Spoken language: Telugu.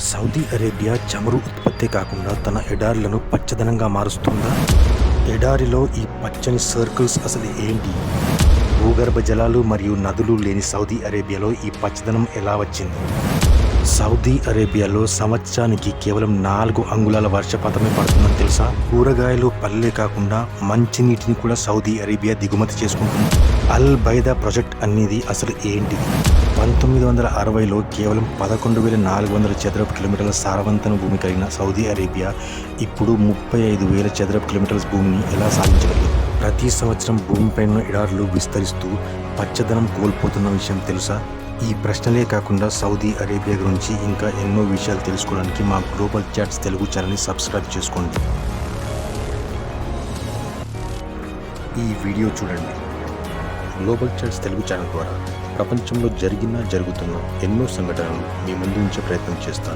సౌదీ అరేబియా చమురు ఉత్పత్తే కాకుండా తన ఎడారులను పచ్చదనంగా మారుస్తుందా? ఎడారిలో ఈ పచ్చని సర్కిల్స్ అసలు ఏంటి? భూగర్భ జలాలు మరియు నదులు లేని సౌదీ అరేబియాలో ఈ పచ్చదనం ఎలా వచ్చింది? సౌదీ అరేబియాలో సంవత్సరానికి కేవలం 4 అంగుళాల వర్షపాతమే పడుతుందని తెలుసా? కూరగాయలు, పళ్ళే కాకుండా మంచినీటిని కూడా సౌదీ అరేబియా దిగుమతి చేసుకుంటుంది. అల్ బైదా ప్రాజెక్ట్ అనేది అసలు ఏంటిది? 1960లో కేవలం 11,400 చదరపు కిలోమీటర్ల సారవంతన భూమి కలిగిన సౌదీ అరేబియా ఇప్పుడు 35,000 చదరపు కిలోమీటర్ల భూమిని ఎలా సాధించగలిగింది? ప్రతి సంవత్సరం భూమిపైన ఎడారులు విస్తరిస్తూ పచ్చదనం కోల్పోతున్న విషయం తెలుసా? ఈ ప్రశ్నలే కాకుండా సౌదీ అరేబియా గురించి ఇంకా ఎన్నో విషయాలు తెలుసుకోవడానికి మా గ్లోబల్ చాట్స్ తెలుగు ఛానల్ని సబ్స్క్రైబ్ చేసుకోండి. ఈ వీడియో చూడండి. గ్లోబల్ చాట్స్ తెలుగు ఛానల్ ద్వారా ప్రపంచంలో జరుగుతున్న ఎన్నో సంఘటనలు మీ ముందు ఉంచే ప్రయత్నం చేస్తాను.